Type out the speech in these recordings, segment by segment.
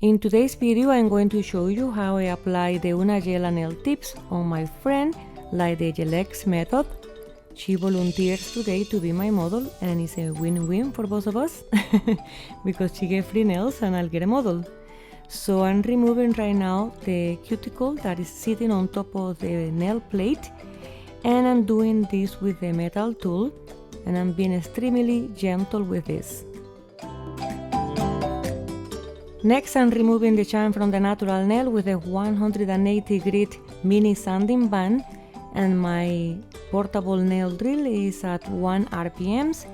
In today's video, I'm going to show you how I apply the Una GELLA nail tips on my friend like the GELLA method. She volunteers today to be my model, and it's a win-win for both of us because she gets free nails and I'll get a model. So I'm removing right now the cuticle that is sitting on top of the nail plate, and I'm doing this with the metal tool, and I'm being extremely gentle with this. Next, I'm removing the shine from the natural nail with a 180 grit mini sanding band, and my portable nail drill is at 1 RPMs.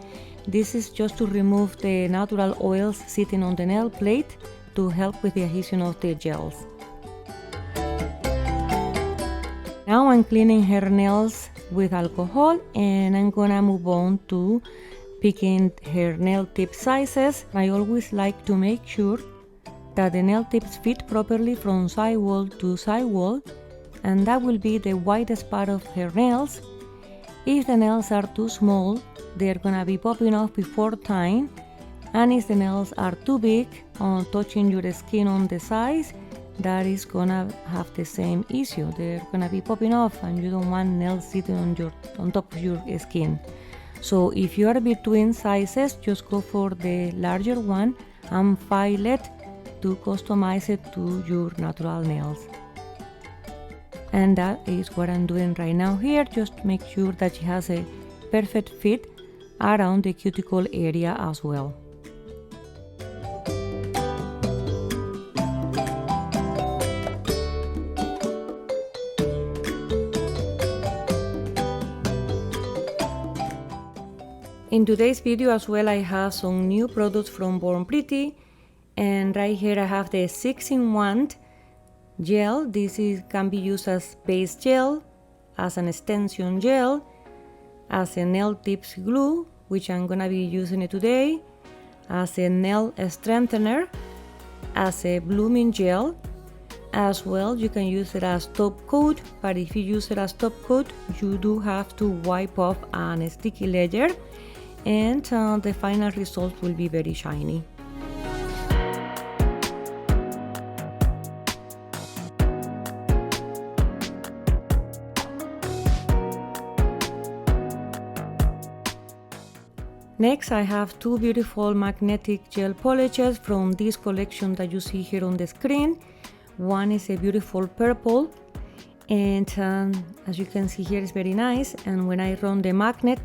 This is just to remove the natural oils sitting on the nail plate to help with the adhesion of the gels. Now I'm cleaning her nails with alcohol, and I'm gonna move on to picking her nail tip sizes. I always like to make sure that the nail tips fit properly from side wall to side wall, and that will be the widest part of her nails. If the nails are too small, they're gonna be popping off before time, and if the nails are too big on touching your skin on the sides, that is gonna have the same issue. They're gonna be popping off, and you don't want nails sitting on top of your skin. So if you are between sizes, just go for the larger one and file it to customize it to your natural nails. And that is what I'm doing right now here. Just make sure that she has a perfect fit around the cuticle area as well. In today's video as well, I have some new products from Born Pretty, and right here I have the 6-in-1 gel. This can be used as base gel, as an extension gel, as a nail tips glue, which I'm gonna be using it today, as a nail strengthener, as a blooming gel. As well, you can use it as top coat, but if you use it as top coat, you do have to wipe off a sticky layer, and the final result will be very shiny. Next, I have two beautiful magnetic gel polishes from this collection that you see here on the screen. One is a beautiful purple, and as you can see here, it's very nice, and when I run the magnet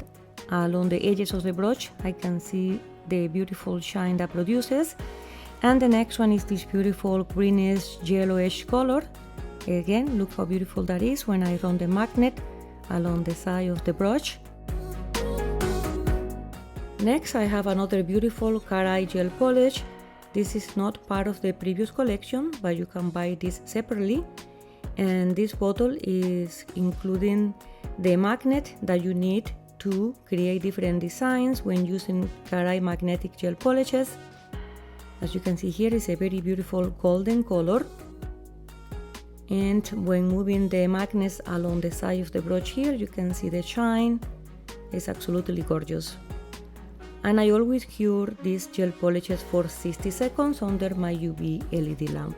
along the edges of the brush, I can see the beautiful shine that produces. And the next one is this beautiful greenish yellowish color. Again, look how beautiful that is when I run the magnet along the side of the brush. Next, I have another beautiful car eye gel polish. This is not part of the previous collection, but you can buy this separately. And this bottle is including the magnet that you need to create different designs when using car eye magnetic gel polishes. As you can see here, it's a very beautiful golden color. And when moving the magnets along the side of the brush here, you can see the shine. It's absolutely gorgeous. And I always cure these gel polishes for 60 seconds under my UV LED lamp.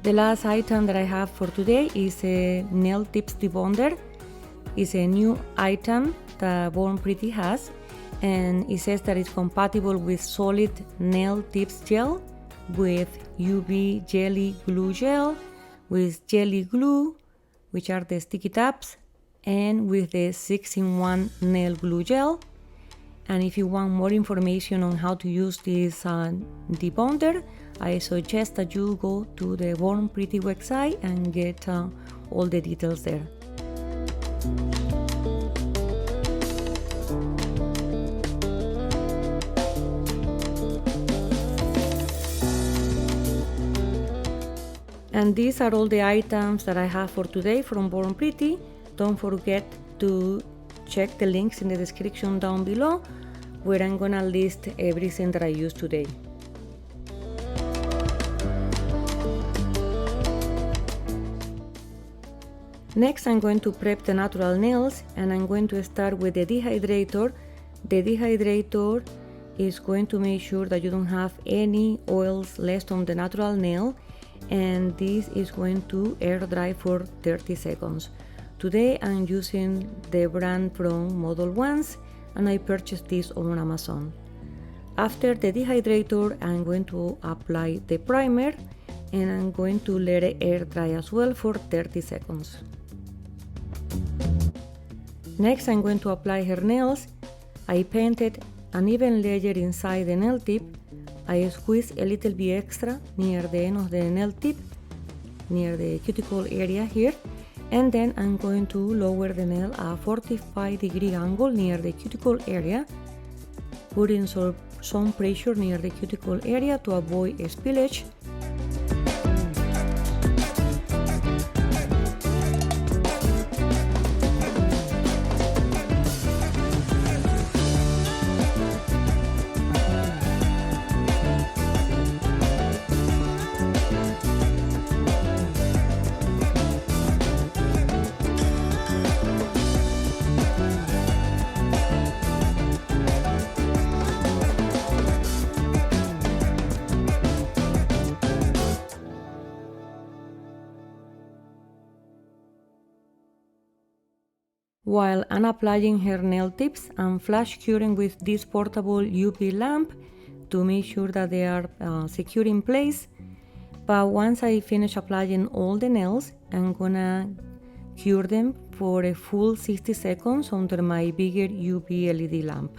The last item that I have for today is a nail tips debonder. It's a new item that Born Pretty has, and it says that it's compatible with solid nail tips gel, with UV jelly glue gel, with jelly glue, which are the sticky tabs, and with the 6-in-1 nail glue gel. And if you want more information on how to use this debonder, I suggest that you go to the Born Pretty website and get all the details there. And these are all the items that I have for today from Born Pretty. Don't forget to check the links in the description down below, where I'm gonna list everything that I used today. Next, I'm going to prep the natural nails, and I'm going to start with the dehydrator. The dehydrator is going to make sure that you don't have any oils left on the natural nail, and this is going to air dry for 30 seconds. Today I'm using the brand from Model Ones, and I purchased this on Amazon. After the dehydrator, I'm going to apply the primer, and I'm going to let it air dry as well for 30 seconds. Next, I'm going to apply her nails. I painted an even layer inside the nail tip. I squeeze a little bit extra near the end of the nail tip, near the cuticle area here, and then I'm going to lower the nail at a 45-degree angle near the cuticle area, putting some pressure near the cuticle area to avoid spillage. While I'm applying her nail tips, I'm flash curing with this portable UV lamp to make sure that they are secure in place. But once I finish applying all the nails, I'm gonna cure them for a full 60 seconds under my bigger UV LED lamp.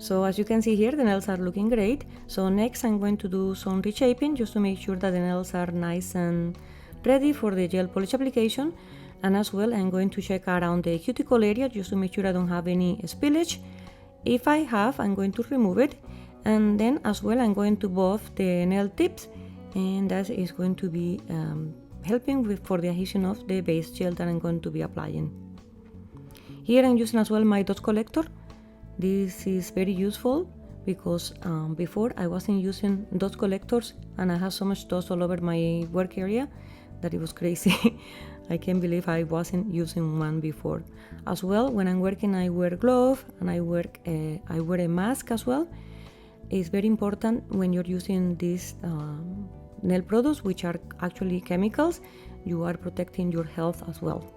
So as you can see here, the nails are looking great. So next I'm going to do some reshaping just to make sure that the nails are nice and ready for the gel polish application. And as well, I'm going to check around the cuticle area just to make sure I don't have any spillage. If I have, I'm going to remove it. And then as well, I'm going to buff the nail tips, and that is going to be helping for the adhesion of the base gel that I'm going to be applying. Here I'm using as well my dust collector. This is very useful because before I wasn't using dust collectors, and I had so much dust all over my work area that it was crazy. I can't believe I wasn't using one before. As well, when I'm working, I wear gloves, and I wear a mask as well. It's very important when you're using these nail products, which are actually chemicals. You are protecting your health as well.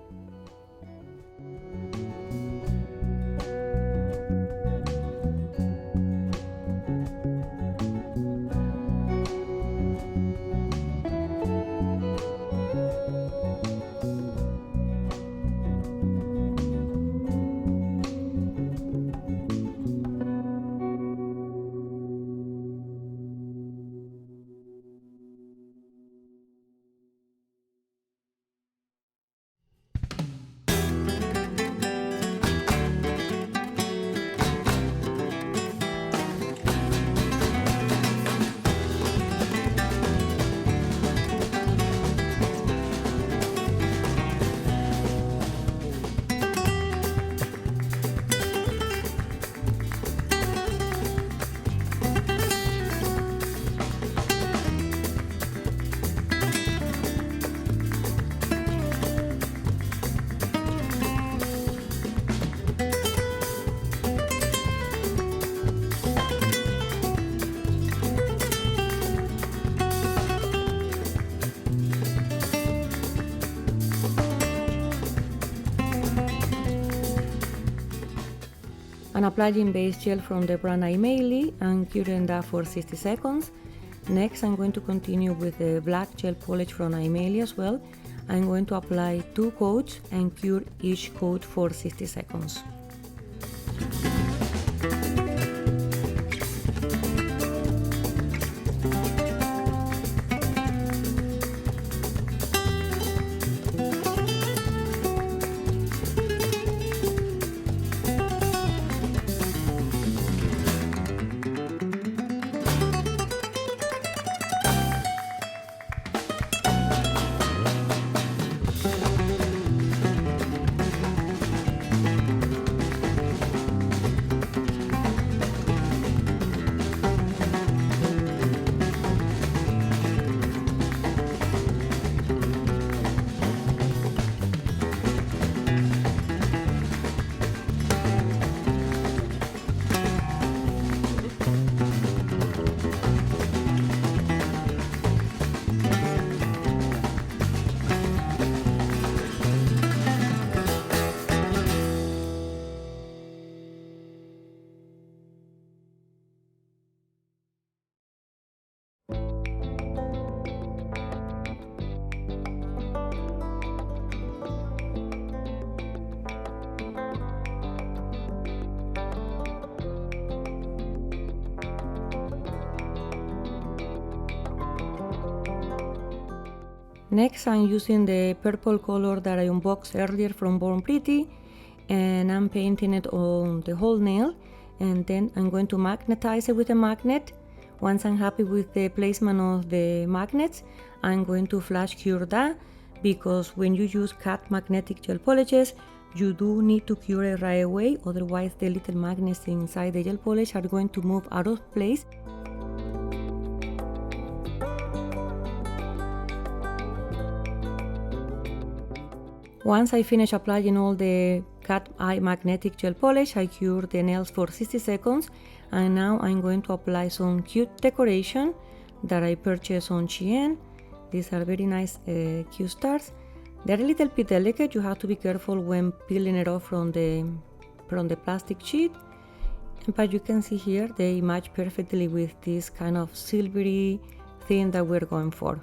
I'm applying base gel from the brand AIMEILI and curing that for 60 seconds. Next, I'm going to continue with the black gel polish from AIMEILI as well. I'm going to apply 2 coats and cure each coat for 60 seconds. Next, I'm using the purple color that I unboxed earlier from Born Pretty, and I'm painting it on the whole nail, and then I'm going to magnetize it with a magnet. Once I'm happy with the placement of the magnets, I'm going to flash cure that, because when you use cut magnetic gel polishes, you do need to cure it right away, otherwise the little magnets inside the gel polish are going to move out of place. Once I finish applying all the cut eye magnetic gel polish, I cure the nails for 60 seconds, and now I'm going to apply some cute decoration that I purchased on Shein. These are very nice cute stars. They're a little bit delicate, you have to be careful when peeling it off from the plastic sheet, but you can see here they match perfectly with this kind of silvery theme that we're going for.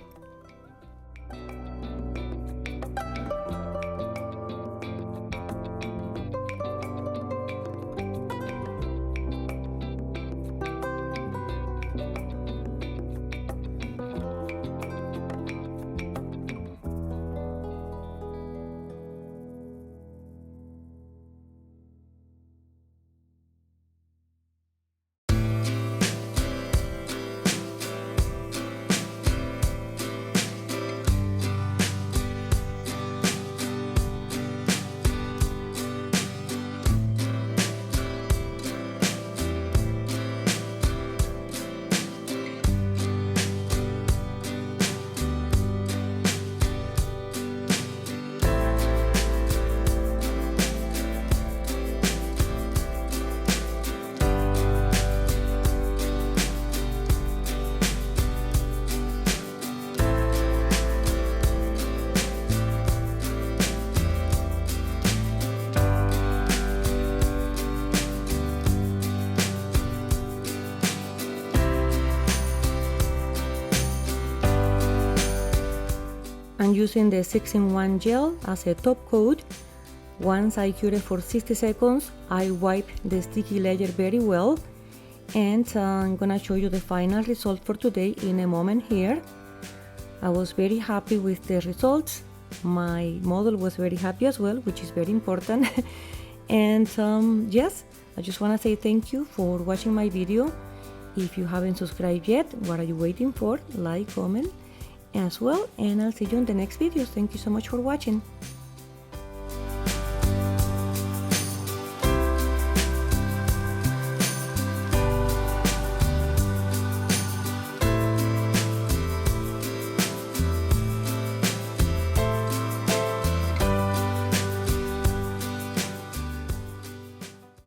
I'm using the 6-in-1 gel as a top coat. Once I cure it for 60 seconds, I wipe the sticky layer very well, and I'm gonna show you the final result for today in a moment here. I was very happy with the results. My model was very happy as well, which is very important. And yes, I just want to say thank you for watching my video. If you haven't subscribed yet, what are you waiting for? Like, comment as well, and I'll see you in the next video. Thank you so much for watching.